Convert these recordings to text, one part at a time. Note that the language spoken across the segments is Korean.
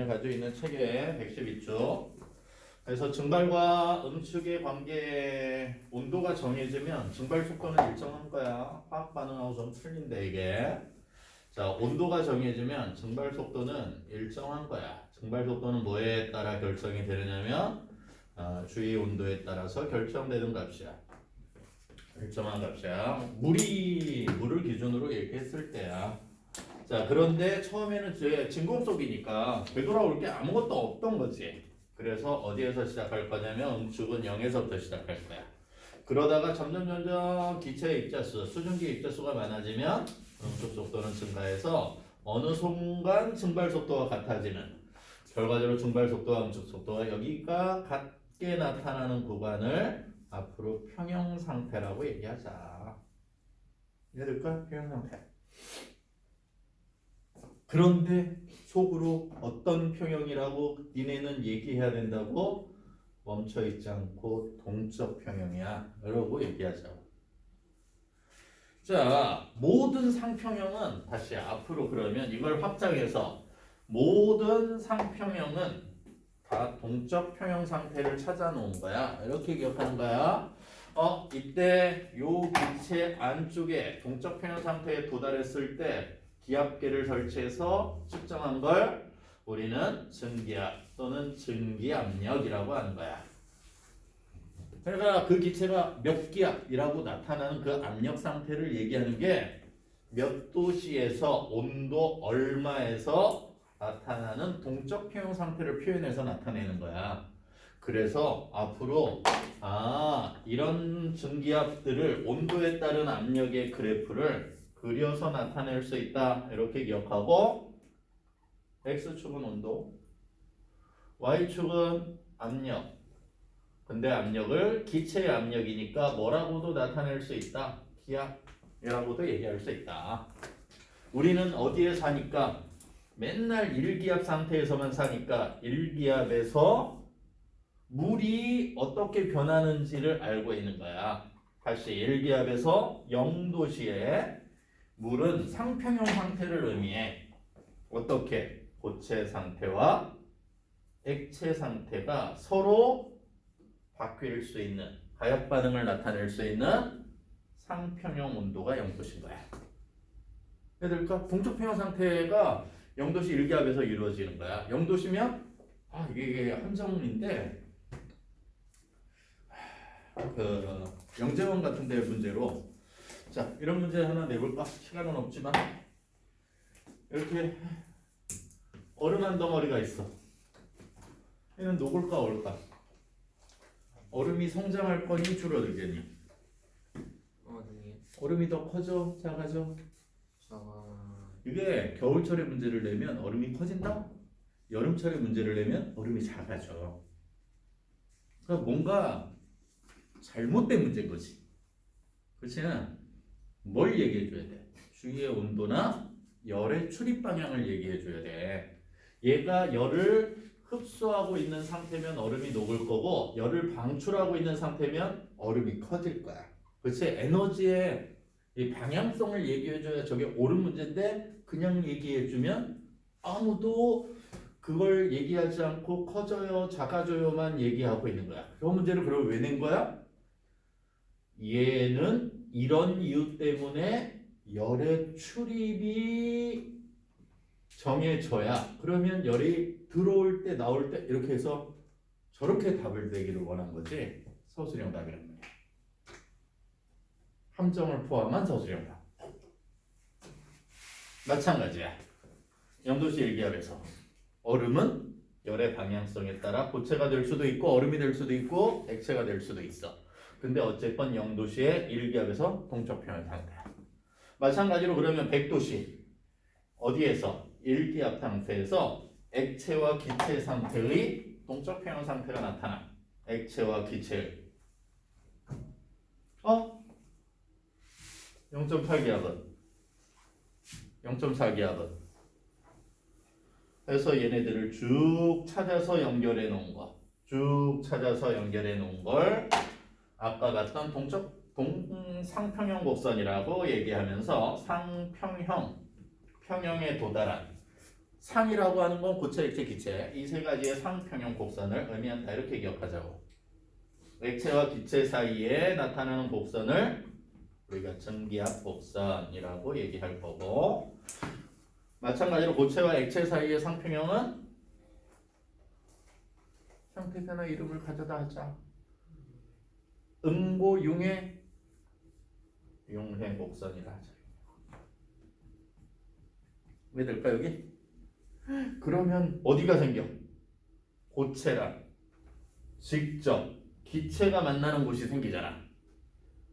가지고 있는 책의 112쪽. 그래서 증발과 음축의 관계 온도가 정해지면 증발 속도는 일정한 거야. 화학 반응하고 좀 틀린데 이게. 자, 온도가 정해지면 증발 속도는 일정한 거야. 증발 속도는 뭐에 따라 결정이 되느냐면 주위 온도에 따라서 결정되는 값이야. 일정한 값이야. 물을 기준으로 얘기했을 때야. 자, 그런데 처음에는 진공속이니까 되돌아올 게 아무것도 없던 거지. 그래서 어디에서 시작할 거냐면 음축은 0에서부터 시작할 거야. 그러다가 점점 기체의 입자수, 수증기 입자수가 많아지면 음축 속도는 증가해서 어느 순간 증발 속도가 같아지는, 결과적으로 증발 속도와 음축 속도가 여기가 같게 나타나는 구간을 앞으로 평형 상태라고 얘기하자. 이해될까? 평형 상태. 그런데 속으로 어떤 평형이라고 니네는 얘기해야 된다고? 멈춰있지 않고 동적 평형이야 라고 얘기하자고. 자, 모든 상평형은 다시 앞으로 그러면 이걸 확장해서 모든 상평형은 다 동적 평형 상태를 찾아 놓은 거야. 이렇게 기억하는 거야. 이때 요 기체 안쪽에 동적 평형 상태에 도달했을 때 기압계를 설치해서 측정한 걸 우리는 증기압 또는 증기압력이라고 하는 거야. 그러니까 그 기체가 몇 기압이라고 나타나는 그 압력 상태를 얘기하는 게 몇 도씨에서 온도 얼마에서 나타나는 동적 평형 상태를 표현해서 나타내는 거야. 그래서 앞으로 이런 증기압들을 온도에 따른 압력의 그래프를 그려서 나타낼 수 있다. 이렇게 기억하고 X축은 온도, Y축은 압력. 근데 압력을 기체의 압력이니까 뭐라고도 나타낼 수 있다. 기압이라고도 얘기할 수 있다. 우리는 어디에 사니까 맨날 1기압 상태에서만 사니까 1기압에서 물이 어떻게 변하는지를 알고 있는 거야. 다시 1기압에서 0도시에 물은 상평형 상태를 의미해. 어떻게? 고체 상태와 액체 상태가 서로 바뀔 수 있는, 가역 반응을 나타낼 수 있는 상평형 온도가 0도신 거야. 얘들까? 동적 평형 상태가 0도시 1기압에서 이루어지는 거야. 0도시면 이게 함정인데 그 영재원 같은 데 문제로 자, 이런 문제 하나 내볼까? 시간은 없지만 이렇게 얼음 한 덩어리가 있어. 얘는 녹을까 얼까? 얼음이 성장할 거니 줄어들겠니? 네. 얼음이 더 커져? 작아져? 작아. 이게 겨울철에 문제를 내면 얼음이 커진다? 여름철에 문제를 내면 얼음이 작아져. 그러니까 뭔가 잘못된 문제인 거지. 그렇지? 뭘 얘기해 줘야 돼? 주위의 온도나 열의 출입 방향을 얘기해 줘야 돼. 얘가 열을 흡수하고 있는 상태면 얼음이 녹을 거고 열을 방출하고 있는 상태면 얼음이 커질 거야. 그렇지? 에너지의 이 방향성을 얘기해 줘야 저게 옳은 문제인데 그냥 얘기해 주면 아무도 그걸 얘기하지 않고 커져요, 작아져요만 얘기하고 있는 거야. 그 문제를 그럼 왜 낸 거야? 얘는 이런 이유 때문에 열의 출입이 정해져야 그러면 열이 들어올 때 나올 때 이렇게 해서 저렇게 답을 내기를 원한 거지. 서술형 답이란 말이야. 함정을 포함한 서술형 답. 마찬가지야. 0도씨 1기압에서 얼음은 열의 방향성에 따라 고체가 될 수도 있고 얼음이 될 수도 있고 액체가 될 수도 있어. 근데 어쨌건 0도씨의 1기압에서 동적 평형 상태야. 마찬가지로 그러면 100도씨 어디에서? 1기압 상태에서 액체와 기체 상태의 동적 평형 상태가 나타나. 액체와 기체의 0.8기압은 0.4기압은 그래서 얘네들을 쭉 찾아서 연결해 놓은 거. 쭉 찾아서 연결해 놓은 걸 아까 봤던 상평형 곡선이라고 얘기하면서 상평형 평형에 도달한 상이라고 하는 건 고체, 액체, 기체 이 세 가지의 상평형 곡선을 의미한다 이렇게 기억하자고. 액체와 기체 사이에 나타나는 곡선을 우리가 전기압 곡선이라고 얘기할 거고 마찬가지로 고체와 액체 사이의 상평형은 형태나 이름을 가져다 하자. 음고 융해 융해 곡선이라 하자. 왜 될까 여기? 그러면 어디가 생겨? 고체랑 직접 기체가 만나는 곳이 생기잖아.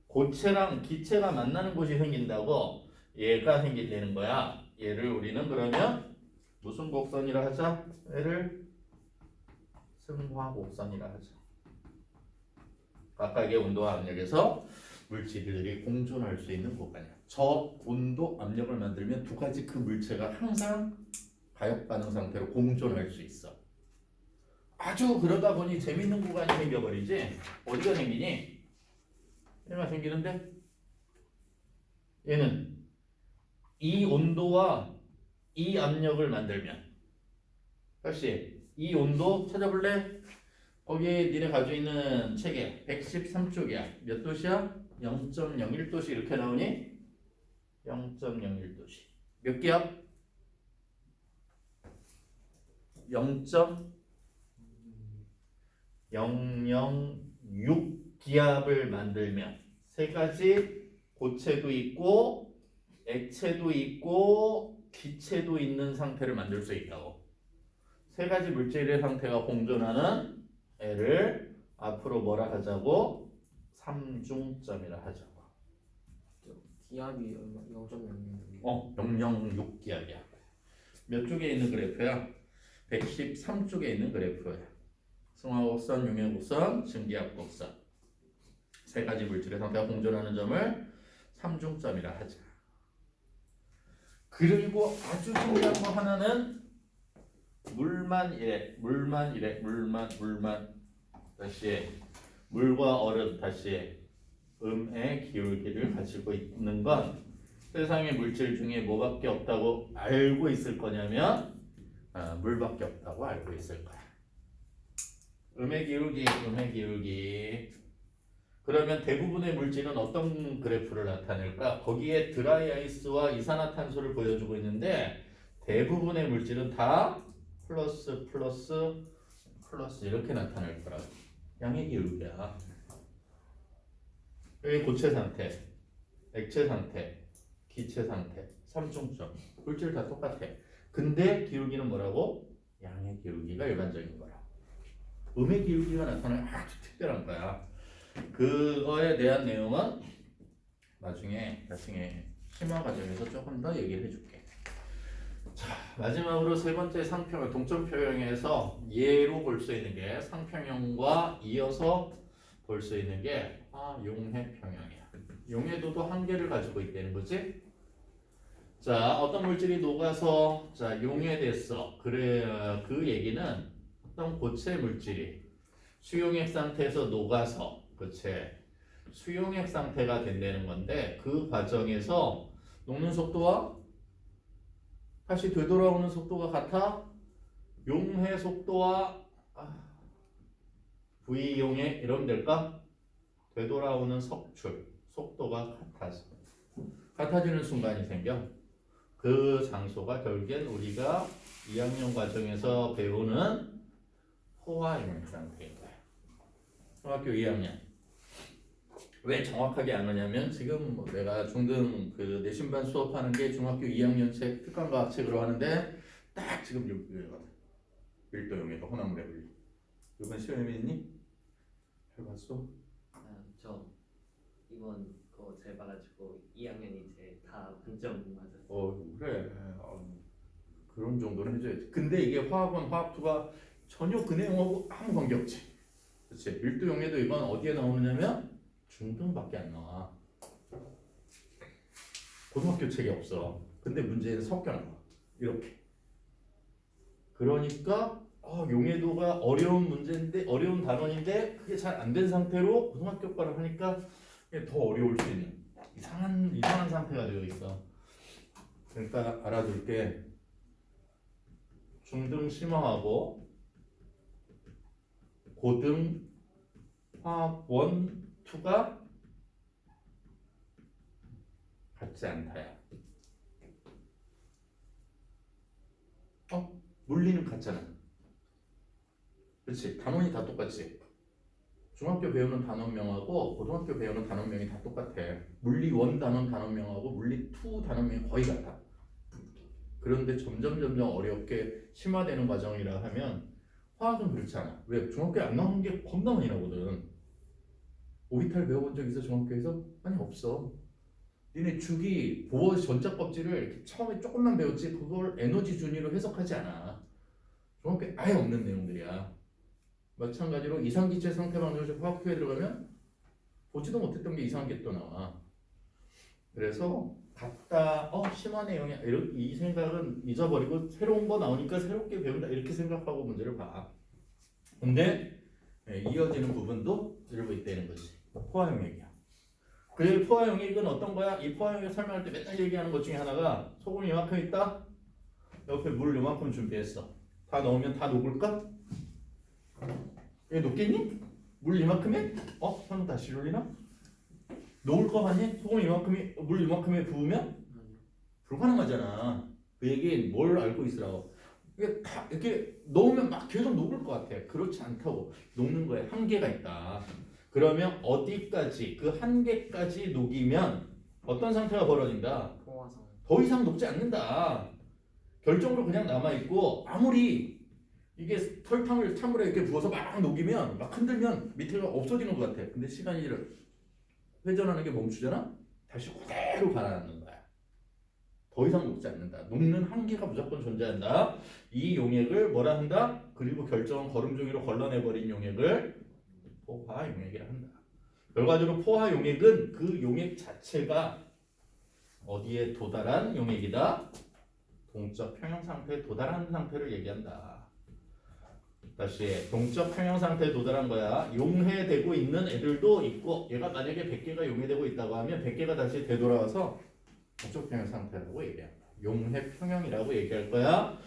고체랑 기체가 만나는 곳이 생긴다고 얘가 생기는 거야. 얘를 우리는 그러면 무슨 곡선이라 하자? 얘를 승화곡선이라 하자. 각각의 온도와 압력에서 물질들이 공존할 수 있는 공간이야. 저 온도, 압력을 만들면 두 가지 그 물체가 항상 가역 반응 상태로 공존할 수 있어. 아주 그러다 보니 재밌는 구간이 생겨버리지. 어디가 생기니? 얘가 생기는데 얘는 이 온도와 이 압력을 만들면 다시 이 온도 찾아볼래? 거기에 니네 가지고 있는 책에 113쪽이야. 몇 도시야? 0.01도씨 이렇게 나오니? 0.01도씨. 몇 기압? 0.006기압을 만들면 세 가지 고체도 있고 액체도 있고 기체도 있는 상태를 만들 수 있다고. 세 가지 물질의 상태가 공존하는 애를 앞으로 뭐라 하자고? 삼중점이라 하자고. 기압이 얼마? 0.06. 006기압이야. 몇 쪽에 있는 그래프야? 113쪽에 있는 그래프야. 승화곡선, 융해곡선, 증기압곡선. 세 가지 물질의 상태가 공존하는 점을 삼중점이라 하자. 그리고 아주 중요한 거 하나는 물만 이래. 다시 물과 얼음 다시 음의 기울기를 가지고 있는 건 세상의 물질 중에 뭐밖에 없다고 알고 있을 거냐면 물밖에 없다고 알고 있을 거야. 음의 기울기. 그러면 대부분의 물질은 어떤 그래프를 나타낼까? 거기에 드라이 아이스와 이산화탄소를 보여주고 있는데 대부분의 물질은 다 플러스 이렇게 나타날 거라고. 양의 기울기야. 여기 고체 상태, 액체 상태, 기체 상태, 삼중점. 물질 다 똑같아. 근데 기울기는 뭐라고? 양의 기울기가 일반적인 거라. 음의 기울기가 나타나는 아주 특별한 거야. 그거에 대한 내용은 나중에 심화 과정에서 조금 더 얘기를 해줄게. 자, 마지막으로 세 번째 상평형, 동점표형에서 예로 볼 수 있는 게 상평형과 이어서 볼 수 있는 게 용해평형이야. 용해도도 한계를 가지고 있다는 거지. 자, 어떤 물질이 녹아서 용해됐어. 그래, 그 얘기는 어떤 고체 물질이 수용액 상태에서 녹아서 수용액 상태가 된다는 건데 그 과정에서 녹는 속도와 다시 되돌아오는 속도가 같아. 용해 속도와 V용해 이러면 될까? 되돌아오는 석출 속도가 같아지는 순간이 생겨. 그 장소가 결국엔 우리가 2학년 과정에서 배우는 포화용 상태인 거야. 중학교 2학년. 왜 정확하게 안 하냐면 지금 내가 중등 그 내신반 수업하는 게 중학교 2학년 책 특강과학 책으로 하는데 딱 지금 여기거든. 밀도용해도 호남물의 분리. 이번 시험에 있니? 해봤어? 저 이번 거 잘 봐가지고 2학년이 이제 다 만점 맞았어요. 그래. 그런 정도는 해줘야지. 근데 이게 화학원, 화학2가 전혀 그 내용하고 아무 관계없지. 그렇지. 밀도용해도 이건 어디에 나오느냐면 중등밖에 안 나와. 고등학교 책이 없어. 근데 문제는 섞여 나와. 이렇게. 그러니까 용해도가 어려운 문제인데 어려운 단원인데 그게 잘 안 된 상태로 고등학교 과를 하니까 더 어려울 수 있는 이상한 상태가 되어 있어. 그러니까 알아둘 게 중등 심화하고 고등 화학 1, 2가 같지 않다야. 물리는 같잖아. 그렇지? 단원이 다 똑같지? 중학교 배우는 단원명하고 고등학교 배우는 단원명이 다 똑같아. 물리 1 단원 단원명하고 물리 2 단원명이 거의 같아. 그런데 점점 어렵게 심화되는 과정이라 하면 화학은 그렇지 않아. 왜? 중학교에 안 나오는 게 겁나 많이 나오거든. 오비탈 배워본 적 있어 중학교에서? 아니 없어. 니네 주기 보어 전자 껍질을 이렇게 처음에 조금만 배웠지 그걸 에너지 준위로 해석하지 않아. 중학교에 아예 없는 내용들이야. 마찬가지로 이상기체 상태 방정식 화학표에 들어가면 보지도 못했던 게 이상하게 또 나와. 그래서 같다, 심한 내용이야. 이 생각은 잊어버리고 새로운 거 나오니까 새롭게 배운다 이렇게 생각하고 문제를 봐. 근데 이어지는 부분도 들고 있다는 거지. 포화용액이야. 그 포화용액은 어떤 거야? 이 포화용액 설명할 때 맨날 얘기하는 것 중에 하나가 소금이 이만큼 있다? 옆에 물 이만큼 준비했어. 다 넣으면 다 녹을까? 얘 녹겠니? 물 이만큼에? 형 다시 올리나? 녹을 거 같니? 소금 이만큼이 물 이만큼에 부으면 불가능하잖아. 그 얘기는 뭘 알고 있으라고. 이게 다 이렇게 넣으면 막 계속 녹을 것 같아. 그렇지 않다고. 녹는 거에 한계가 있다. 그러면 어디까지 그 한계까지 녹이면 어떤 상태가 벌어진다? 포화상. 더 이상 녹지 않는다. 결정으로 그냥 남아 있고 아무리 이게 설탕을 찬물에 이렇게 부어서 막 녹이면 막 흔들면 밑에가 없어지는 것 같아. 근데 시간이 회전하는 게 멈추잖아. 다시 그대로 가라앉는 거야. 더 이상 녹지 않는다. 녹는 한계가 무조건 존재한다. 이 용액을 뭐라 한다? 그리고 결정은 걸음종이로 걸러내버린 용액을 포화 용액이라 한다. 결과적으로 포화 용액은 그 용액 자체가 어디에 도달한 용액이다? 동적 평형 상태에 도달한 상태를 얘기한다. 다시 동적 평형 상태에 도달한 거야. 용해되고 있는 애들도 있고 얘가 만약에 100개가 용해되고 있다고 하면 100개가 다시 되돌아와서 동적 평형 상태라고 얘기한다. 용해 평형이라고 얘기할 거야.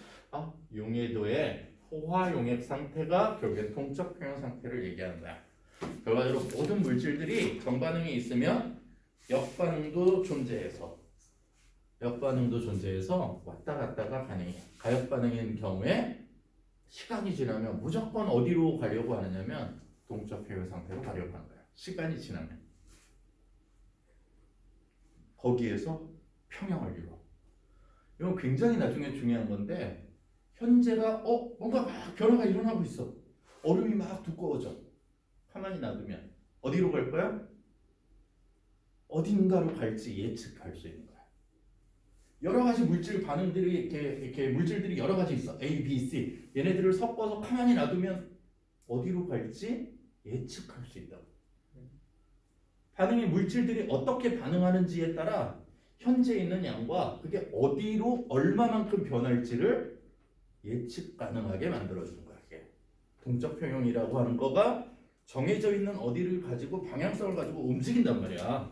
용해도의 포화 용액 상태가 결국엔 동적 평형 상태를 얘기한다. 결과적으로 모든 물질들이 정반응이 있으면 역반응도 존재해서 왔다 갔다가 가능해. 가역반응인 경우에 시간이 지나면 무조건 어디로 가려고 하느냐면 동적 평형 상태로 가려고 하는 거야. 시간이 지나면 거기에서 평형을 이뤄. 이건 굉장히 나중에 중요한 건데 현재가 뭔가 막 변화가 일어나고 있어. 얼음이 막 두꺼워져. 가만히 놔두면 어디로 갈 거야? 어딘가로 갈지 예측할 수 있는 거야. 여러 가지 물질 반응들이 이렇게 물질들이 여러 가지 있어. A, B, C. 얘네들을 섞어서 가만히 놔두면 어디로 갈지 예측할 수 있다. 반응의 물질들이 어떻게 반응하는지에 따라 현재 있는 양과 그게 어디로 얼마만큼 변할지를 예측 가능하게 만들어주는 거야. 이게 동적 평형이라고 하는 거가 정해져 있는 어디를 가지고 방향성을 가지고 움직인단 말이야.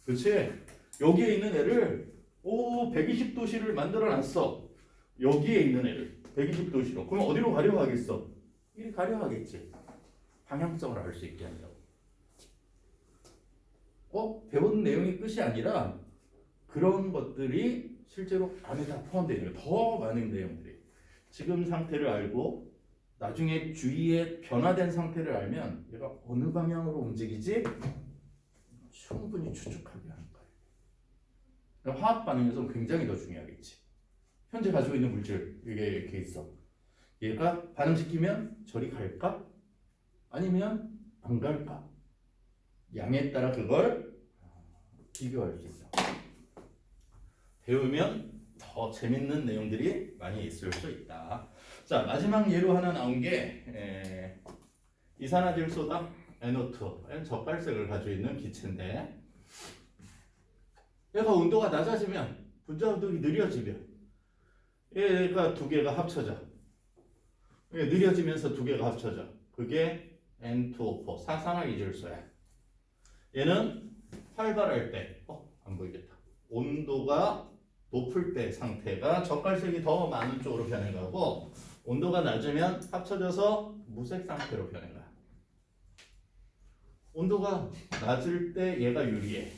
그렇지? 여기에 있는 애를 120도씨를 만들어 놨어. 여기에 있는 애를 120도씨로. 그럼 어디로 가려고 하겠어? 이리 가려고 하겠지. 방향성을 알 수 있게 한다고. 배운 내용이 끝이 아니라 그런 것들이 실제로 안에 다 포함되어 있는 거예요. 더 많은 내용들이. 지금 상태를 알고 나중에 주위에 변화된 상태를 알면 얘가 어느 방향으로 움직이지 충분히 추측하게 하는 거예요. 화학 반응에서 굉장히 더 중요하겠지. 현재 가지고 있는 물질 이게 이렇게 있어. 얘가 반응시키면 저리 갈까? 아니면 안 갈까? 양에 따라 그걸 비교할 수 있어. 배우면 더 재밌는 내용들이 많이 있을 수 있다. 자, 마지막 예로 하나 나온 게 이산화질소다 NO2 젓갈색을 가지고 있는 기체인데 얘가 온도가 낮아지면 분자 운동이 느려지면 얘가 두 개가 합쳐져. 느려지면서 두 개가 합쳐져. 그게 N2O4 사산화이질소야. 얘는 활발할 때 안 보이겠다. 온도가 높을 때 상태가 젓갈색이 더 많은 쪽으로 변해가고 온도가 낮으면 합쳐져서 무색 상태로 변해가. 온도가 낮을 때 얘가 유리해.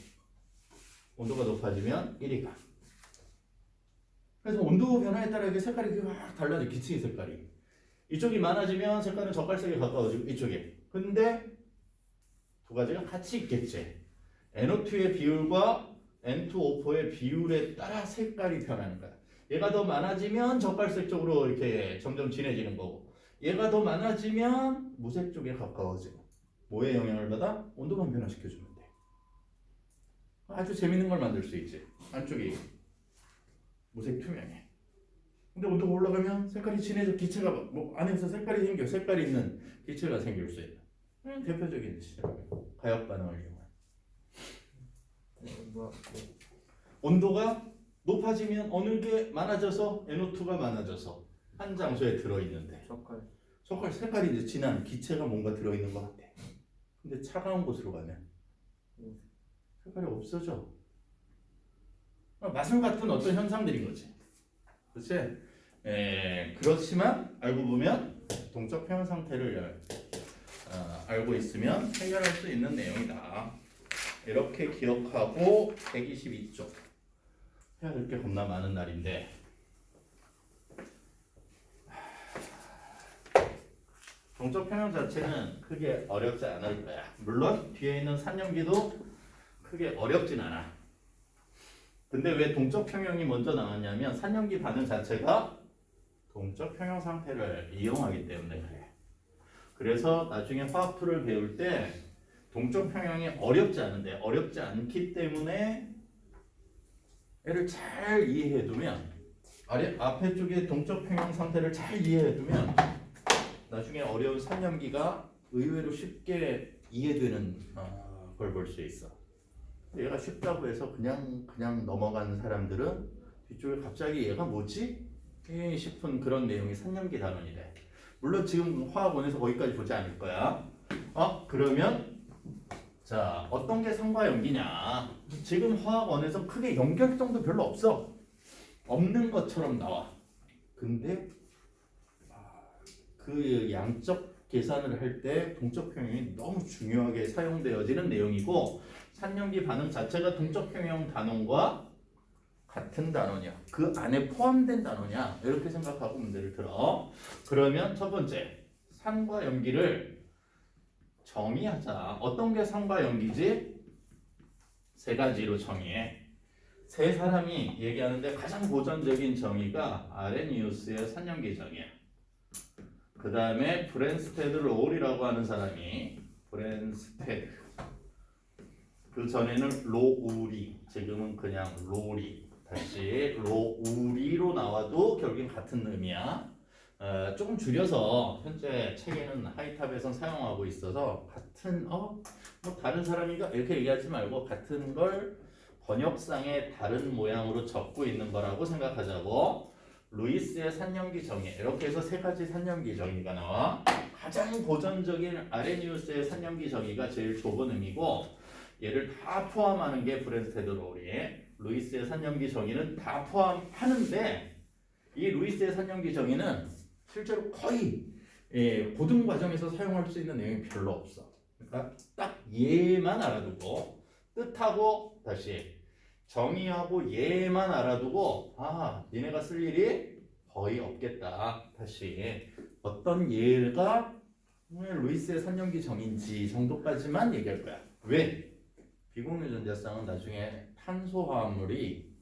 온도가 높아지면 이리 가. 그래서 온도 변화에 따라 이게 색깔이 확 달라져. 기체의 색깔이. 이쪽이 많아지면 색깔은 젓갈색에 가까워지고 이쪽에. 근데 두 가지가 같이 있겠지. NO2의 비율과 N2O4의 비율에 따라 색깔이 변하는 거야. 얘가 더 많아지면 젓갈색 쪽으로 이렇게 점점 진해지는 거고, 얘가 더 많아지면 무색 쪽에 가까워지고. 뭐에 영향을 받아? 온도만 변화시켜주면 돼. 아주 재밌는 걸 만들 수 있지. 안쪽이 무색 투명해. 근데 온도가 올라가면 색깔이 진해져. 기체가 뭐 안에서 색깔이 생겨. 색깔이 있는 기체가 생길 수 있다. 대표적인 가역 반응을 이용한. 온도가 높아지면 어느 게 많아져서 NO2가 많아져서 한 장소에 들어있는데 젓갈 색깔이 이제 진한 기체가 뭔가 들어있는 것 같아. 근데 차가운 곳으로 가면 색깔이 없어져. 마술 같은 어떤 현상들인 거지. 그렇지? 그렇지만 알고 보면 동적 평형 상태를 알고 있으면 해결할 수 있는 내용이다. 이렇게 기억하고 122쪽 해야 될 게 겁나 많은 날인데 동적 평형 자체는 크게 어렵지 않을 거야. 물론 뒤에 있는 산염기도 크게 어렵진 않아. 근데 왜 동적 평형이 먼저 나왔냐면 산염기 반응 자체가 동적 평형 상태를 이용하기 때문에 그래. 그래서 나중에 화학2를 배울 때 동적 평형이 어렵지 않은데 어렵지 않기 때문에 얘를 잘 이해해두면 앞에 쪽에 동적 평형 상태를 잘 이해해두면 나중에 어려운 산염기가 의외로 쉽게 이해되는 걸 볼 수 있어. 얘가 쉽다고 해서 그냥 넘어가는 사람들은 뒤쪽에 갑자기 얘가 뭐지? 싶은 그런 내용이 산염기 단원이 돼. 물론 지금 화학원에서 거기까지 보지 않을 거야. 그러면 자 어떤 게 산과 염기냐? 지금 화학원에서 크게 연결성도 별로 없어. 없는 것처럼 나와. 근데 그 양적 계산을 할 때 동적 평형이 너무 중요하게 사용되어지는 내용이고 산염기 반응 자체가 동적 평형 단원과 같은 단원이야. 그 안에 포함된 단원이야. 이렇게 생각하고 문제를 들어. 그러면 첫 번째 산과 염기를 정의하자. 어떤 게 산과 염기지? 세 가지로 정의해. 세 사람이 얘기하는데 가장 고전적인 정의가 아레니우스의 산염기 정의야. 그 다음에 브랜스테드 롤이라고 하는 사람이 브랜스테드. 그 전에는 로우리, 지금은 그냥 로리. 다시 로우리로 나와도 결국엔 같은 의미야. 조금 줄여서 현재 책에는 하이탑에선 사용하고 있어서 같은 뭐 다른 사람이가 이렇게 얘기하지 말고 같은 걸 번역상에 다른 모양으로 적고 있는 거라고 생각하자고. 루이스의 산염기 정의 이렇게 해서 세 가지 산염기 정의가 나와. 가장 고전적인 아레니우스의 산염기 정의가 제일 좁은 의미고 얘를 다 포함하는 게 브랜스테드 롤이. 루이스의 산염기 정의는 다 포함하는데 이 루이스의 산염기 정의는 실제로 거의 고등 과정에서 사용할 수 있는 내용이 별로 없어. 그러니까 딱 얘만 알아두고 뜻하고 다시 정의하고 얘만 알아두고 니네가 쓸 일이 거의 없겠다. 다시 어떤 얘가 루이스의 산염기 정의인지 정도까지만 얘기할 거야. 왜? 비공유 전자쌍은 나중에 탄소화합물이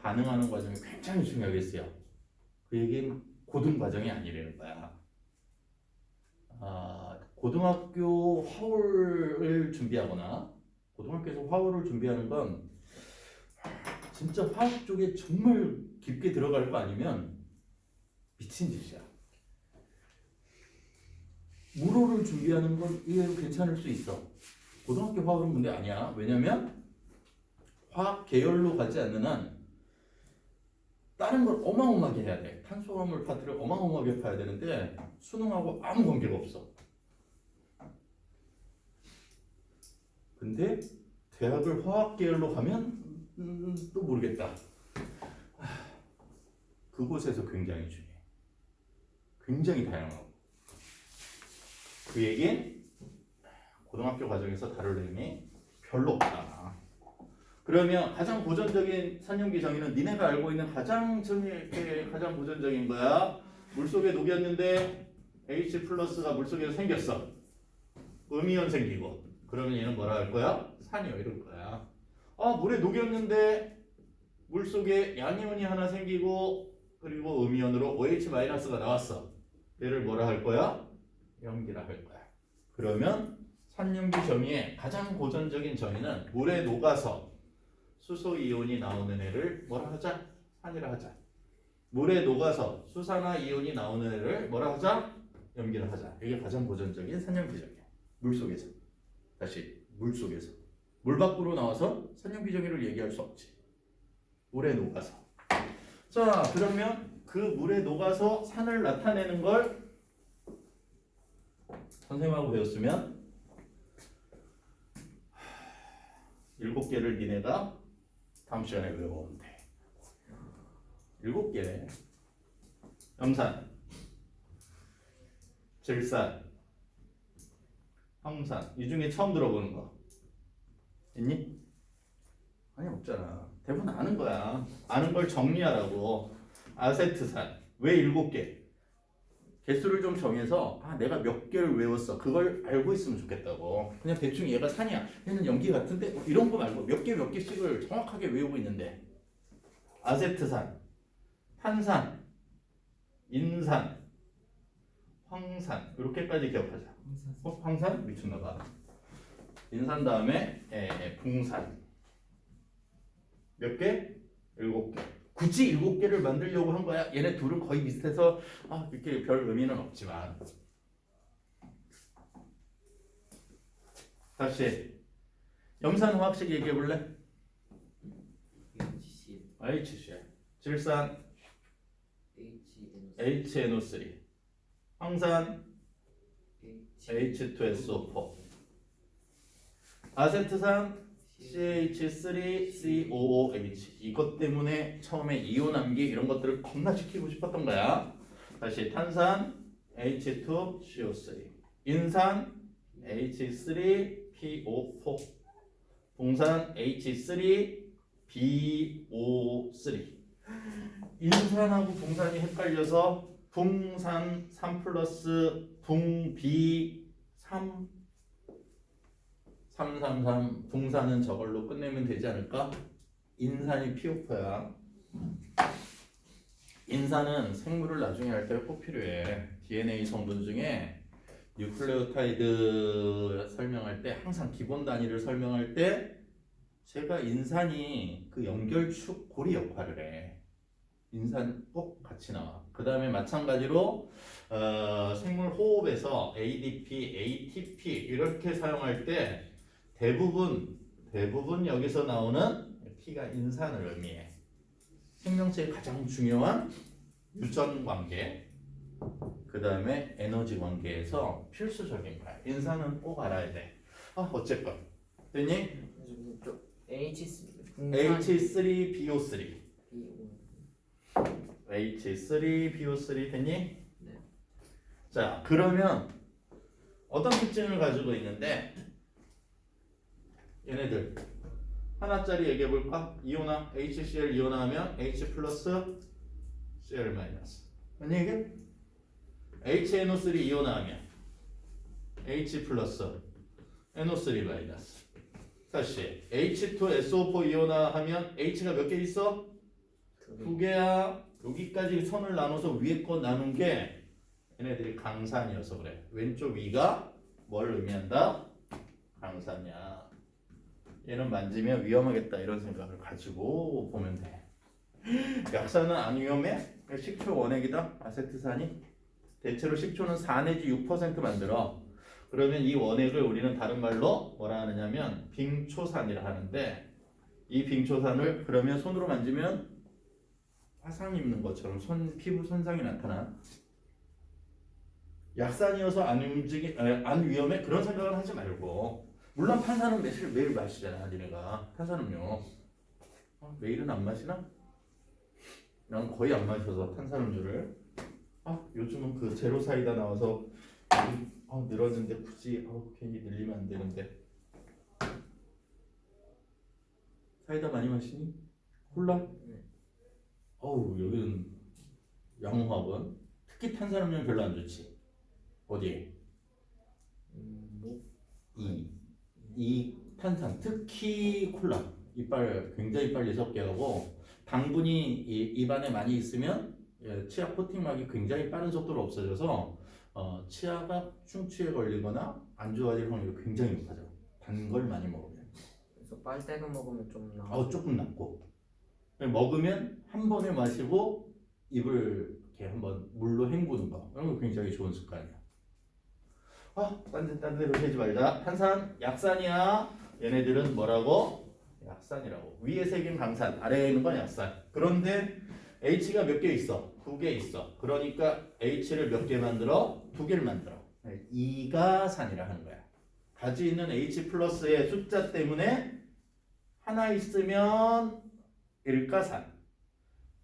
반응하는 과정이 굉장히 중요하겠어요. 그 얘기는 고등 과정이 아니라는 거야. 고등학교 화홀을 준비하거나 고등학교에서 화홀을 준비하는 건 진짜 화학 쪽에 정말 깊게 들어갈 거 아니면 미친 짓이야. 물호를 준비하는 건 의외로 괜찮을 수 있어. 고등학교 화학은 문제 아니야. 왜냐면 화학 계열로 가지 않는 한 다른 걸 어마어마하게 해야 돼. 탄소화물 파트를 어마어마하게 파야 되는데 수능하고 아무 관계가 없어. 근데 대학을 화학 계열로 가면 또 모르겠다. 그곳에서 굉장히 중요해. 굉장히 다양하고. 그 얘기는 고등학교 과정에서 다룰 내용이 별로 없다. 그러면 가장 고전적인 산염기 정의는 니네가 알고 있는 가장 고전적인 거야. 물속에 녹였는데 H 플러스가 물속에서 생겼어. 음이온 생기고. 그러면 얘는 뭐라 할 거야? 산이요 이럴 거야. 물에 녹였는데 물속에 양이온이 하나 생기고 그리고 음이온으로 OH-가 나왔어. 얘를 뭐라 할 거야? 염기라 할 거야. 그러면 산염기 정의의 가장 고전적인 정의는 물에 녹아서 수소 이온이 나오는 애를 뭐라 하자? 산이라 하자. 물에 녹아서 수산화 이온이 나오는 애를 뭐라 하자? 염기라 하자. 이게 가장 고전적인 산염기 정의야. 물속에서. 다시 물속에서. 물 밖으로 나와서 산염기 정의를 얘기할 수 없지. 물에 녹아서. 자, 그러면 그 물에 녹아서 산을 나타내는 걸 선생님하고 배웠으면 7개를 니네가 다음 시간에 외워오면 돼. 7개. 염산, 질산, 황산. 이 중에 처음 들어보는 거 있니? 아니 없잖아. 대부분 아는 거야. 아는 걸 정리하라고. 아세트산. 왜 7개? 개수를 좀 정해서 내가 몇 개를 외웠어. 그걸 알고 있으면 좋겠다고. 그냥 대충 얘가 산이야. 얘는 염기 같은데 이런 거 말고 몇 개씩을 정확하게 외우고 있는데. 아세트산, 탄산, 인산, 황산 이렇게까지 기억하자. 황산? 미쳤나봐. 인산 다음에 붕산. 몇 개? 7개. 굳이 7개를 만들려고 한 거야. 얘네 둘은 거의 비슷해서 이렇게 별 의미는 없지만. 다시 염산화학식 얘기해 볼래? HCl. 질산 HNO3. 황산 H2SO4. 아세트산 CH3COOH. 이것 때문에 처음에 이온 암기 이런 것들을 겁나 시키고 싶었던 거야. 다시 탄산 H2CO3, 인산 H3PO4, 붕산 H3BO3. 인산하고 붕산이 헷갈려서 붕산 3 플러스 붕비 3 333 붕산은 저걸로 끝내면 되지 않을까? 인산이 P4야. 인산은 생물을 나중에 할 때 꼭 필요해. DNA 성분 중에 뉴클레오타이드 설명할 때 항상 기본 단위를 설명할 때 제가 인산이 그 연결축 고리 역할을 해. 인산 꼭 같이 나와. 그 다음에 마찬가지로 생물 호흡에서 ADP, ATP 이렇게 사용할 때 대부분 여기서 나오는 P가 인산을 의미해. 생명체의 가장 중요한 유전 관계, 그 다음에 에너지 관계에서 필수적인 거야. 인산은 꼭 알아야 돼. 어쨌건 됐니? H3BO3. H3BO3 됐니? 네. 자, 그러면 어떤 특징을 가지고 있는데 얘네들 하나짜리 얘기해 볼까? 이온화 HCl 이온화하면 H 플러스 Cl 마이너스. 아니 이게 HNO3 이온화하면 H 플러스 NO3 마이너스. 다시 H2SO4 이온화하면 H가 몇 개 있어? 2개야. 여기까지 선을 나눠서 위에 거 나눈 게 얘네들이 강산이어서 그래. 왼쪽 위가 뭘 의미한다? 강산이야. 얘는 만지면 위험하겠다 이런 생각을 가지고 보면 돼. 약산은 안 위험해? 식초 원액이다. 아세트산이 대체로 식초는 4 내지 6% 만들어. 그러면 이 원액을 우리는 다른 말로 뭐라 하느냐면 빙초산이라 하는데, 이 빙초산을 그러면 손으로 만지면 화상 입는 것처럼 피부 손상이 나타나. 약산이어서 안 위험해? 그런 생각을 하지 말고. 물론 탄산은 매일 마시잖아, 니네가. 탄산음료 매일은 안 마시나? 난 거의 안 마셔서 탄산음료를. 요즘은 그 제로 사이다 나와서 늘었는데 굳이 괜히 늘리면 안 되는데. 사이다 많이 마시니? 콜라? 네. 여기는 양호하건. 특히 탄산음료는 별로 안 좋지. 어디에? 뭐 이 탄산, 특히 콜라. 이빨 굉장히 빨리 썩게 하고 당분이 입안에 많이 있으면 치아 코팅막이 굉장히 빠른 속도로 없어져서 치아가 충치에 걸리거나 안 좋아질 확률이 굉장히 높아져. 단 걸 많이 먹으면. 그래서 빨대로 먹으면 좀 나. 조금 낫고. 먹으면 한 번에 마시고 입을 이렇게 한번 물로 헹구는 거. 이런 거 굉장히 좋은 습관이야. 딴 데로 세지 말자. 탄산, 약산이야. 얘네들은 뭐라고? 약산이라고. 위에 세 개는 강산, 아래에 있는 건 약산. 그런데 H가 몇 개 있어? 2개 있어. 그러니까 H를 몇 개 만들어? 2개를 만들어. 이가산이라 하는 거야. 가지고 있는 H 플러스의 숫자 때문에 하나 있으면 1가산,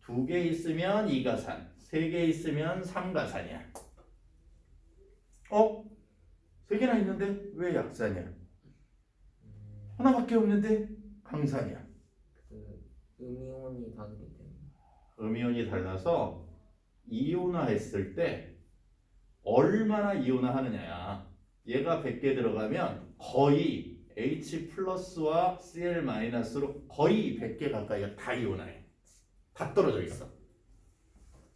2개 있으면 2가산, 3개 있으면 3가산이야. 3개나 있는데 왜 약산이야? 하나밖에 없는데 강산이야. 그 음이온이 다르기 때문에. 음이온이 달라서 이온화 했을 때 얼마나 이온화 하느냐야. 얘가 100개 들어가면 거의 H 플러스와 Cl 마이너스로 거의 100개 가까이가 다 이온화해. 다 떨어져 있어.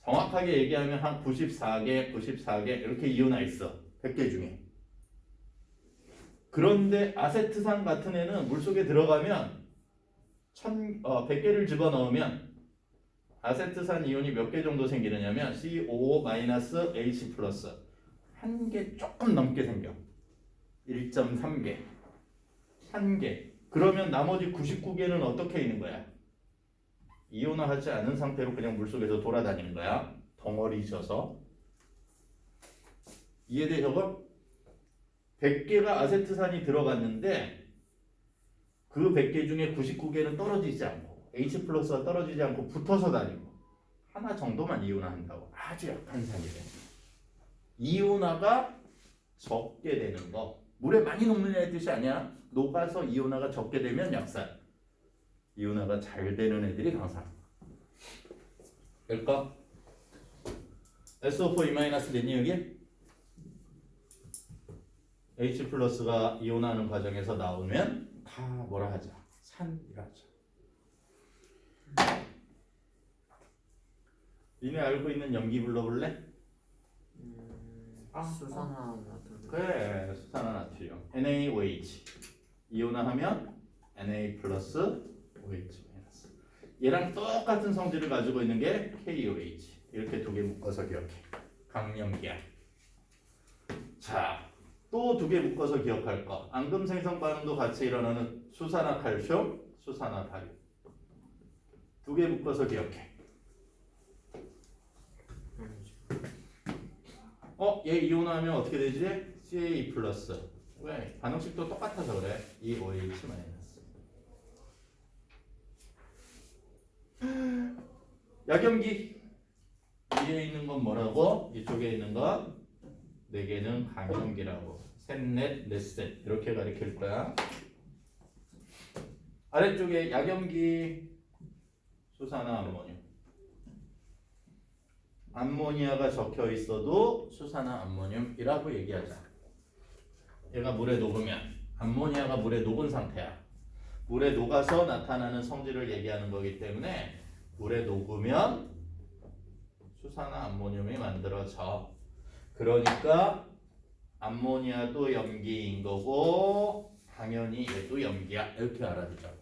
정확하게 얘기하면 한 94개, 94개 이렇게 이온화 있어. 100개 중에. 그런데 아세트산 같은 애는 물속에 들어가면 100개를 집어넣으면 아세트산 이온이 몇 개 정도 생기느냐면 CO-H 플러스 한 개 조금 넘게 생겨. 1.3개, 1개. 그러면 나머지 99개는 어떻게 있는 거야? 이온화하지 않은 상태로 그냥 물속에서 돌아다니는 거야. 덩어리 져서. 이해돼 저거? 100개가 아세트산이 들어갔는데 그 100개 중에 99개는 떨어지지 않고 H 플러스가 떨어지지 않고 붙어서 다니고 하나 정도만 이온화한다고. 아주 약한 산이래. 이온화가 적게 되는 거. 물에 많이 녹느냐의 뜻이 아니야. 녹아서 이온화가 적게 되면 약산. 이온화가 잘 되는 애들이 강산. 될까? SO4 E- 됐니 여기? H 플러스가 이온화하는 과정에서 나오면 다 뭐라 하자? 산이라 하자. 니네 알고 있는 염기 불러볼래? 수산화나트륨. 그래, 수산화나트륨 NaOH 이온화하면 Na 플러스 OH 마이너스. 얘랑 똑같은 성질을 가지고 있는 게 KOH. 이렇게 두 개 묶어서 기억해. 강염기야. 자, 또 두 개 묶어서 기억할 거. 앙금 생성 반응도 같이 일어나는 수산화칼슘, 수산화바륨. 두 개 묶어서 기억해. 얘 이온화하면 어떻게 되지? CA 플러스. 왜? 반응식도 똑같아서 그래. EOH 마이너스. 약염기. 위에 있는 건 뭐라고? 이쪽에 있는 건 네 개는 강염기라고. 셋, 넷, 넷셋 이렇게 가리킬 거야. 아래쪽에 약염기 수산화 암모늄. 암모니아가 적혀 있어도 수산화 암모늄이라고 얘기하자. 얘가 물에 녹으면 암모니아가 물에 녹은 상태야. 물에 녹아서 나타나는 성질을 얘기하는 거기 때문에 물에 녹으면 수산화 암모늄이 만들어져. 그러니까 암모니아도 염기인 거고 당연히 얘도 염기야. 이렇게 알아두자고.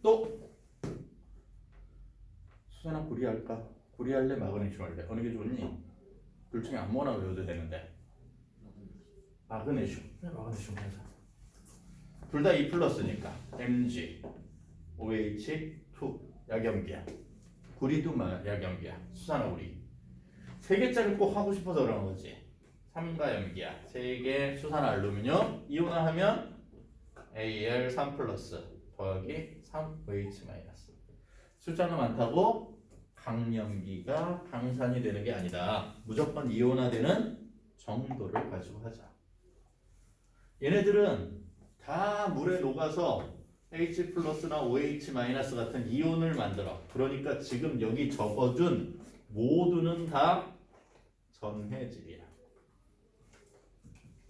또 수산화 구리할까? 구리할래? 마그네슘 할래? 어느 게 좋니? 둘 중에 아무거나 외워도 되는데 마그네슘. 그래, 마그네슘 해서 둘 다 E 플러스니까 Mg OH2 약염기야. 구리도 약염기야. 수산화 구리. 세 개짜리 꼭 하고 싶어서 그러는 거지. 삼가염기야. 세 개 수산화 알루미늄 이온화하면 AL 3 플러스 더하기 3OH 마이너스. 숫자가 많다고 강염기가 방산이 되는 게 아니다. 무조건 이온화되는 정도를 가지고 하자. 얘네들은 다 물에 녹아서 H 플러스나 OH 마이너스 같은 이온을 만들어. 그러니까 지금 여기 적어준 모두는 다 전해질이야.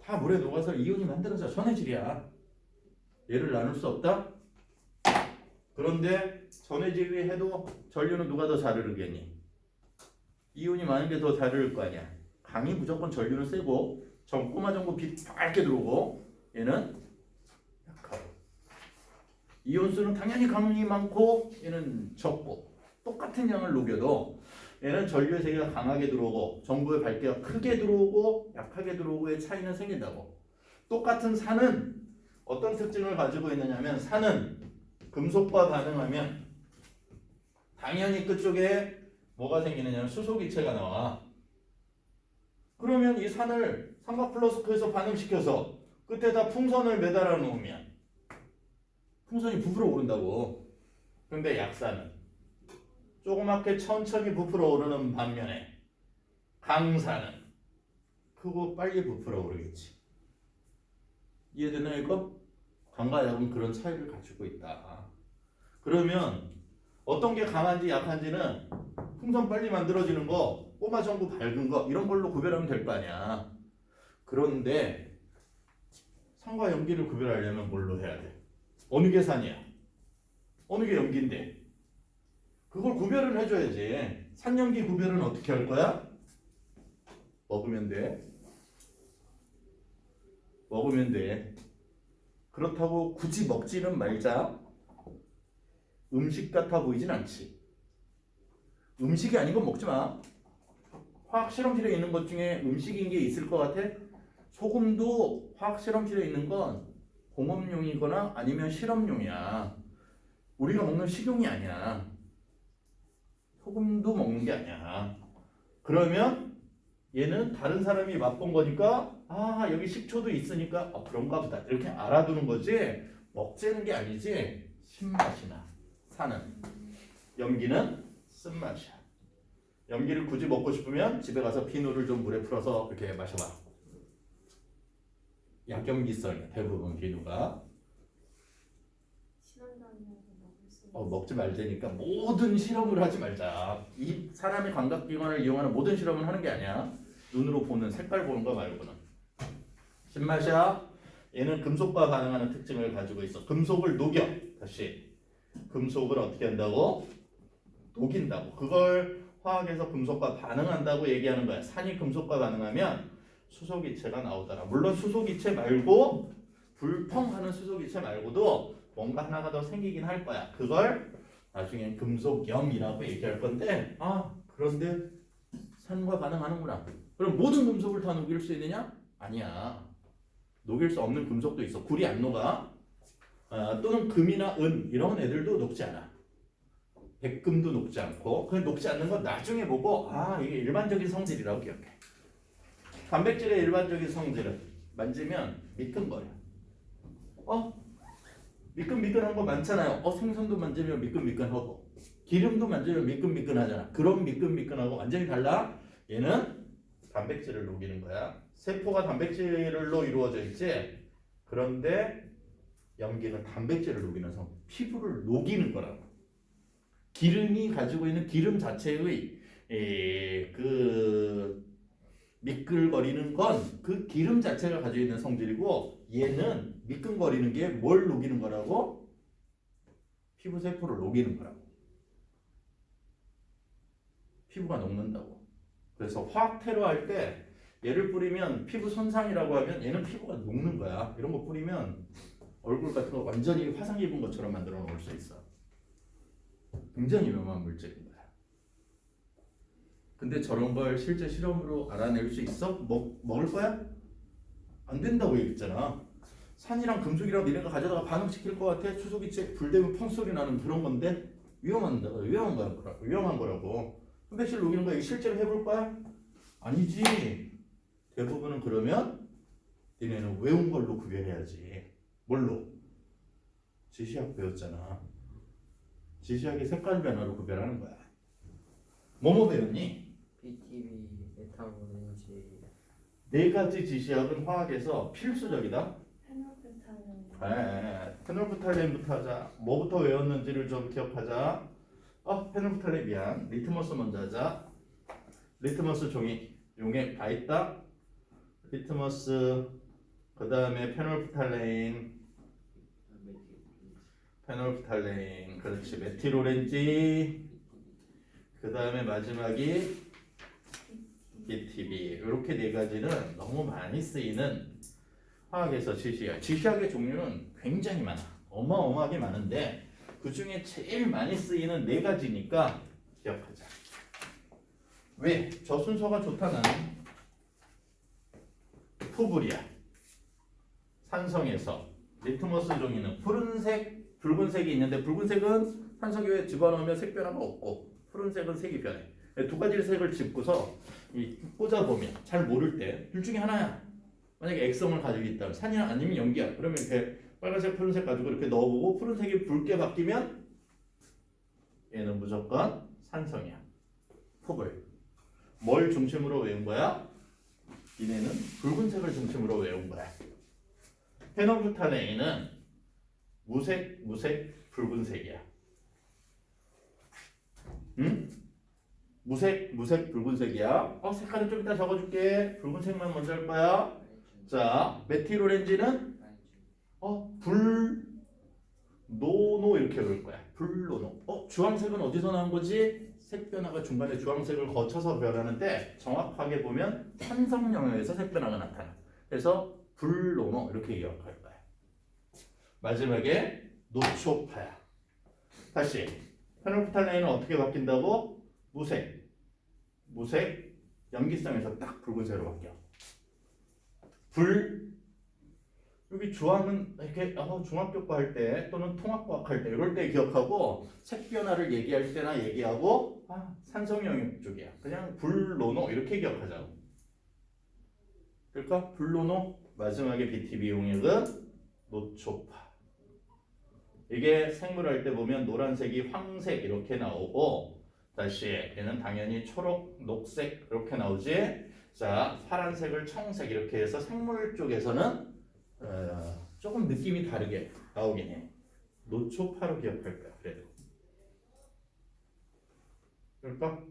다 물에 녹아서 이온이 만들어져 전해질이야. 얘를 나눌 수 없다? 그런데 전해질이 해도 전류는 누가 더 잘 흐르겠니? 이온이 많은 게 더 잘 흐를 거 아니야. 강이 무조건 전류는 세고 꼬마 전구 빛 밝게 들어오고 얘는 약하고. 이온수는 당연히 강이 많고 얘는 적고 똑같은 양을 녹여도 얘는 전류의 세기가 강하게 들어오고 전구의 밝기가 크게 들어오고 약하게 들어오고의 차이는 생긴다고. 똑같은 산은 어떤 특징을 가지고 있느냐면 산은 금속과 반응하면 당연히 끝쪽에 뭐가 생기느냐면 수소기체가 나와. 그러면 이 산을 삼각플러스크에서 반응시켜서 끝에다 풍선을 매달아 놓으면 풍선이 부풀어 오른다고. 근데 약산은 조그맣게 천천히 부풀어 오르는 반면에 강산은 크고 빨리 부풀어 오르겠지. 이해되나 이거? 강과 약은 그런 차이를 가지고 있다. 그러면 어떤 게 강한지 약한지는 풍선 빨리 만들어지는 거, 꼬마 전구 밝은 거 이런 걸로 구별하면 될 거 아니야. 그런데 산과 염기를 구별하려면 뭘로 해야 돼? 어느 게 산이야? 어느 게 염기인데? 그걸 구별을 해줘야지. 산염기 구별은 어떻게 할 거야? 먹으면 돼. 먹으면 돼. 그렇다고 굳이 먹지는 말자. 음식 같아 보이진 않지. 음식이 아닌 건 먹지 마. 화학 실험실에 있는 것 중에 음식인 게 있을 것 같아? 소금도 화학 실험실에 있는 건 공업용이거나 아니면 실험용이야. 우리가 먹는 식용이 아니야. 소금도 먹는 게 아니야. 그러면 얘는 다른 사람이 맛본 거니까 아 여기 식초도 있으니까 그런가 보다 이렇게 알아두는 거지 먹지는 게 아니지. 신맛이 나. 산은. 염기는 쓴맛이야. 염기를 굳이 먹고 싶으면 집에 가서 비누를 좀 물에 풀어서 이렇게 마셔봐. 약염기성이야 대부분 비누가. 먹지 말자니까 모든 실험을 하지 말자. 이 사람의 감각기관을 이용하는 모든 실험을 하는 게 아니야. 눈으로 보는 색깔 보는 거 말고는. 신맛이야. 얘는 금속과 반응하는 특징을 가지고 있어. 금속을 녹여. 다시 금속을 어떻게 한다고? 녹인다고. 그걸 화학에서 금속과 반응한다고 얘기하는 거야. 산이 금속과 반응하면 수소기체가 나오더라. 물론 수소기체 말고 불펑하는 수소기체 말고도 뭔가 하나가 더 생기긴 할 거야. 그걸 나중엔 금속염이라고 얘기할 건데 그런데 산과 반응하는구나. 그럼 모든 금속을 다 녹일 수 있느냐? 아니야. 녹일 수 없는 금속도 있어. 구리 안 녹아. 또는 금이나 은 이런 애들도 녹지 않아. 백금도 녹지 않고. 그 녹지 않는 건 나중에 보고 이게 일반적인 성질이라고 기억해. 단백질의 일반적인 성질은 만지면 미끈거려. 미끈미끈한 거 많잖아요. 생선도 만지면 미끈미끈하고 기름도 만지면 미끈미끈하잖아. 그런 미끈미끈하고 완전히 달라. 얘는 단백질을 녹이는 거야. 세포가 단백질로 이루어져 있지. 그런데 염기는 단백질을 녹이는 성질. 피부를 녹이는 거라고. 기름이 가지고 있는 기름 자체의 그 미끌거리는 건 그 기름 자체가 가지고 있는 성질이고 얘는 미끈거리는 게 뭘 녹이는 거라고? 피부 세포를 녹이는 거라고. 피부가 녹는다고. 그래서 화학 테러 할 때 얘를 뿌리면 피부 손상이라고 하면 얘는 피부가 녹는 거야. 이런 거 뿌리면 얼굴 같은 거 완전히 화상 입은 것처럼 만들어 놓을 수 있어. 굉장히 위험한 물질인 거야. 근데 저런 걸 실제 실험으로 알아낼 수 있어? 먹을 거야? 안 된다고 얘기했잖아. 산이랑 금속이랑 니네가 가져다가 반응시킬 것 같아? 수소기체 불대면 펑 소리 나는 그런 건데 위험한 거라고. 단백질 녹이는 거 실제로 해볼 거야? 아니지. 대부분은 그러면 니네는 외운 걸로 구별해야지. 뭘로? 지시약 배웠잖아. 지시약이 색깔 변화로 구별하는 거야. 뭐뭐 배웠니? BTB, 메탈오렌지, 네 가지 지시약은 화학에서 필수적이다. 페놀프탈렌. 페놀프탈렌부터 하자. 뭐부터 외웠는지를 좀 기억하자. 페놀프탈렌 미안. 리트머스 먼저 하자. 리트머스 종이 용액 다 있다. 리트머스 그 다음에 페놀프탈렌, 페놀프탈렌, 그렇지. 메틸오렌지, 그 다음에 마지막이 BTB. 이렇게 네 가지는 너무 많이 쓰이는 화학에서 지시약. 지시약의 종류는 굉장히 많아. 어마어마하게 많은데 그 중에 제일 많이 쓰이는 네 가지니까 기억하자. 왜? 저 순서가 좋다 나는. 푸불이야. 산성에서 리트머스 종이는 푸른색, 붉은색이 있는데 붉은색은 산성교에 집어넣으면 색 변화가 없고 푸른색은 색이 변해. 두 가지 색을 짚고서 이 꽂아보면 잘 모를 때 둘 중에 하나야. 만약에 액성을 가지고 있다면 산이야 아니면 염기야. 그러면 이렇게 빨간색, 푸른색 가지고 이렇게 넣어보고 푸른색이 붉게 바뀌면 얘는 무조건 산성이야. 푸불. 뭘 중심으로 외운 거야? 이네는 붉은색을 중심으로 외운 거야. 페놀프탈렌은 무색, 붉은색이야. 응? 무색, 붉은색이야. 색깔은 좀 이따 적어줄게. 붉은색만 먼저 할 거야. 자, 메틸오렌지는 불, 노노 이렇게 외울 거야. 불노노. 주황색은 어디서 나온 거지? 색 변화가 중간에 주황색을 거쳐서 변하는데 정확하게 보면 산성 영역에서 색 변화가 나타나. 그래서 불노노 이렇게 기억할 거야. 마지막에 노초파야. 다시 페놀프탈렌은 어떻게 바뀐다고? 무색, 염기성에서 딱 붉은색으로 바뀌어. 여기 주황은 이렇게 중학교과 할 때 또는 통합과학 할 때 이럴 때 기억하고 색 변화를 얘기할 때나 얘기하고 산성 영역 쪽이야. 그냥 불노노 이렇게 기억하자고. 그러니까 불노노 마지막에 BTB 용액은 노초파. 이게 생물 할 때 보면 노란색이 황색 이렇게 나오고 다시 얘는 당연히 초록, 녹색 이렇게 나오지. 자, 파란색을 청색 이렇게 해서 생물 쪽에서는 조금 느낌이 다르게 나오긴 해. 노초파로 기억할 거야. 그래도. 그럴까?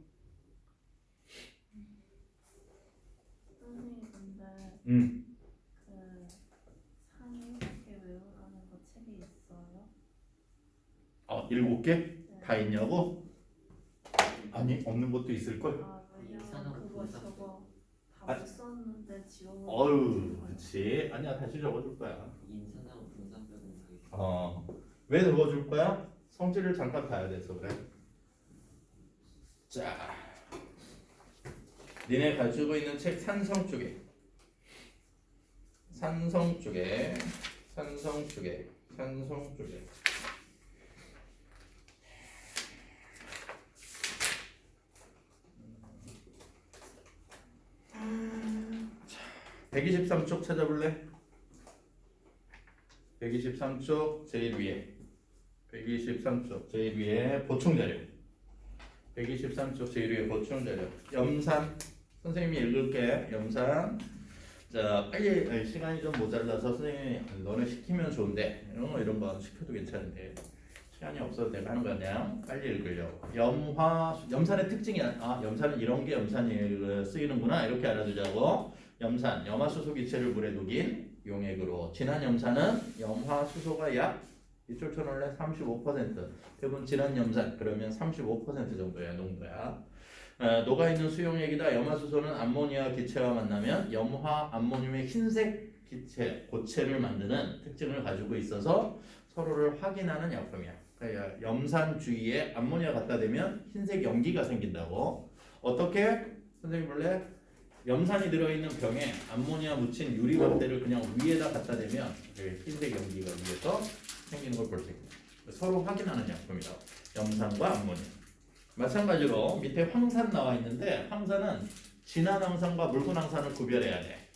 선생님 근데 그 산이렇게 외우라는 거 책이 있어요? 7개? 다 있냐고? 아니 없는 것도 있을걸? 왜냐면 이산화탄소 그거 저거 다 못 썼는데 지워놓은 그치. 아니야 다시 적어줄 거야. 인산하고 분산 빼고는 다 있어. 왜 적어줄 거야? 성질을 잠깐 봐야 돼서 그래. 자, 니네 가지고 있는 책 산성 쪽에 자, 123쪽 찾아볼래? 123쪽 제일 위에 123쪽 제일 위에 보충자료 123쪽 제일 위에 보충자료 염산 선생님이 읽을게. 염산. 자, 빨리 시간이 좀 모자라서 선생님이 너네 시키면 좋은데 이런 거 시켜도 괜찮은데 시간이 없어도 내가 하는 거야. 그냥 빨리 읽으려고. 염산의 특징이야. 염산은 이런 게 염산이 쓰이는구나 이렇게 알아두자고. 염산, 염화수소 기체를 물에 녹인 용액으로. 진한 염산은 염화수소가 약 이쪽처럼 원래 35%. 대부분 진한 염산 그러면 35% 정도야 농도야. 녹아있는 수용액이다. 염화수소는 암모니아 기체와 만나면 염화 암모늄의 흰색 기체, 고체를 만드는 특징을 가지고 있어서 서로를 확인하는 약품이야. 그러니까 염산 주위에 암모니아 갖다 대면 흰색 염기가 생긴다고. 어떻게? 선생님 볼래? 염산이 들어있는 병에 암모니아 묻힌 유리광대를 그냥 위에다 갖다 대면 흰색 염기가 위에서 생기는 걸 볼 수 있다. 서로 확인하는 약품이다. 염산과 암모니아. 마찬가지로 밑에 황산 나와 있는데 황산은 진한 황산과 묽은 황산을 구별해야 돼.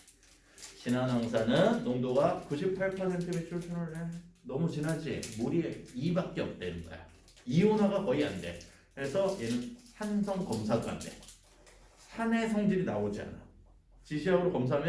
진한 황산은 농도가 98% 배출선을 해. 너무 진하지? 물이 2밖에 없다는 거야. 이온화가 거의 안 돼. 그래서 얘는 산성 검사도 안 돼. 산의 성질이 나오지 않아. 지시약으로 검사하면